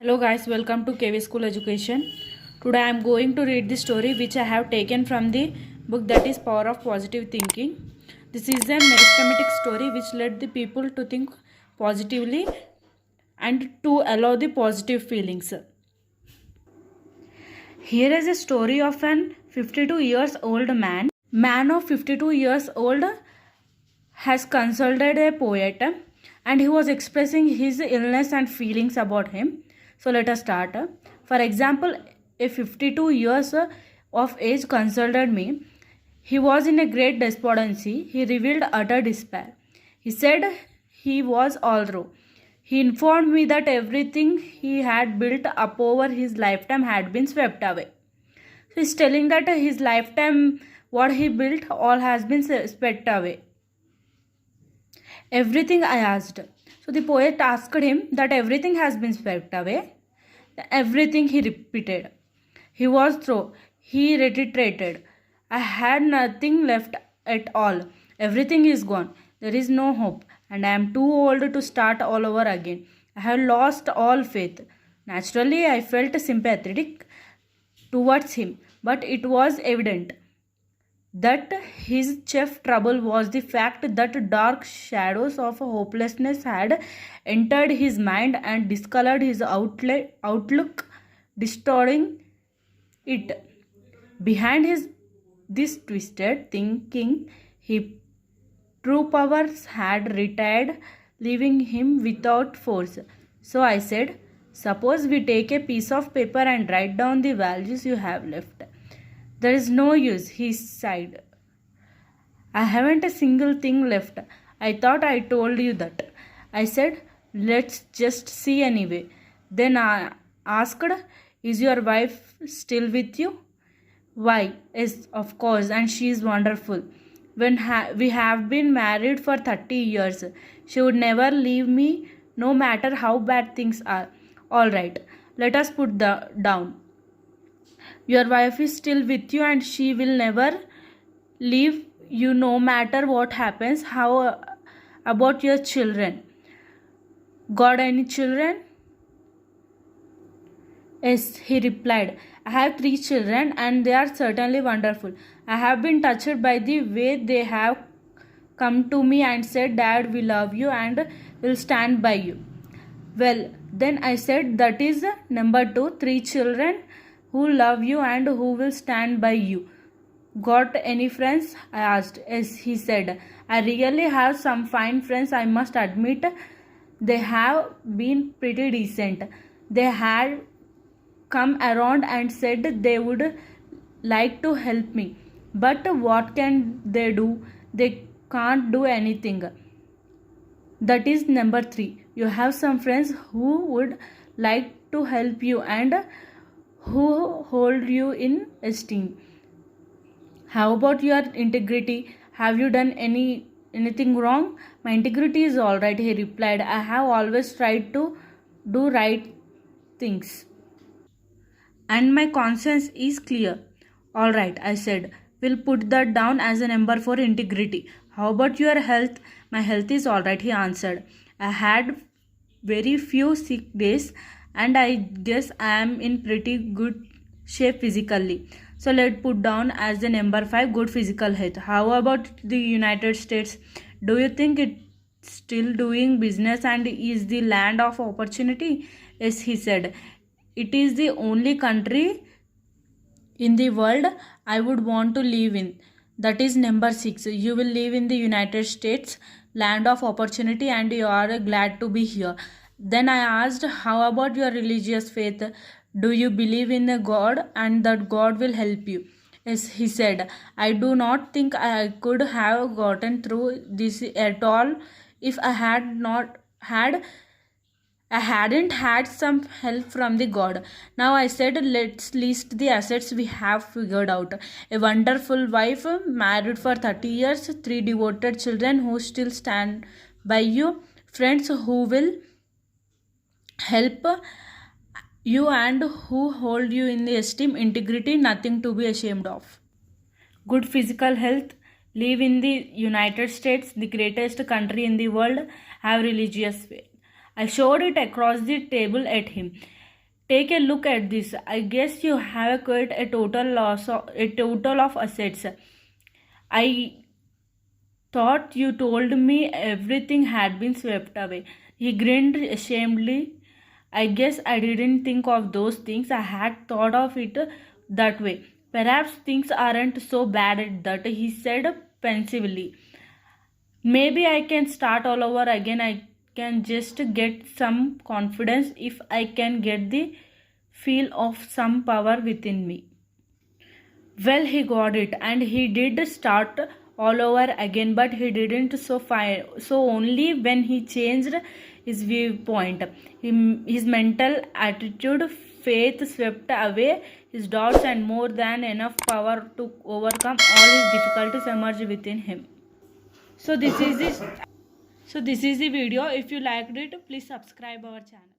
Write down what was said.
Hello guys, welcome to KV School Education. Today I am going to read the story which I have taken from the book that is Power of Positive Thinking. This is a meritocratic story which led the people to think positively and to allow the positive feelings. Here is a story of an 52 years old man. Man of 52 years old has consulted a poet and he was expressing his illness and feelings about him. So let us start. For example, a 52 years of age consulted me. He was in a great despondency. He revealed utter despair. He said he was all through. He informed me that everything he had built up over his lifetime had been swept away. So he's telling that his lifetime, what he built, all has been swept away. Everything, I asked. So the poet asked him that everything has been swept away. Everything, he repeated. He was through. He reiterated. I had nothing left at all. Everything is gone. There is no hope. And I am too old to start all over again. I have lost all faith. Naturally, I felt sympathetic towards him. But it was evident that his chief trouble was the fact that dark shadows of hopelessness had entered his mind and discolored his outlook, distorting it. Behind this twisted thinking, his true powers had retired, leaving him without force. So I said, suppose we take a piece of paper and write down the values you have left. There is no use, he sighed. I haven't a single thing left. I thought I told you that. I said, let's just see anyway. Then I asked, is your wife still with you? Why, yes, of course, and she is wonderful. We have been married for 30 years. She would never leave me, no matter how bad things are. All right, let us put down. Your wife is still with you and she will never leave you no matter what happens. How about your children? Got any children? Yes, he replied. I have 3 children and they are certainly wonderful. I have been touched by the way they have come to me and said, Dad, we love you and will stand by you. Well, then I said, that is number 2, 3 children who love you and who will stand by you. Got any friends? I asked. Yes, he said. I really have some fine friends, I must admit. They have been pretty decent. They had come around and said they would like to help me. But what can they do? They can't do anything. That is number 3. You have some friends who would like to help you and who hold you in esteem. How about your integrity? Have you done anything wrong? My integrity is all right, he replied. I have always tried to do right things. And my conscience is clear. All right, I said. We'll put that down as a number for integrity. How about your health? My health is all right, he answered. I had very few sick days and I guess I am in pretty good shape physically. So let's put down as the number 5, good physical health. How about the United States? Do you think it's still doing business and is the land of opportunity? Yes, he said. It is the only country in the world I would want to live in. That is number 6. You will live in the United States, land of opportunity, and you are glad to be here. Then I asked, how about your religious faith? Do you believe in a God and that God will help you? Yes, he said. I do not think I could have gotten through this at all if I hadn't had some help from the God. Now I said, let's list the assets we have figured out. A wonderful wife, married for 30 years, 3 devoted children who still stand by you, friends who will help you and who hold you in the esteem, integrity, nothing to be ashamed of. Good physical health, live in the United States, the greatest country in the world, have religious faith. I showed it across the table at him. Take a look at this. I guess you have quite a total of assets. I thought you told me everything had been swept away. He grinned ashamedly. I guess I didn't think of those things. I had thought of it that way. Perhaps things aren't so bad at that, he said pensively. Maybe I can start all over again. I can just get some confidence if I can get the feel of some power within me. Well, he got it, and he did start all over again, but he didn't so only when he changed his viewpoint. His mental attitude, faith swept away his doubts, and more than enough power to overcome all his difficulties emerged within him. So this is this. So this is the video. If you liked it, please subscribe our channel.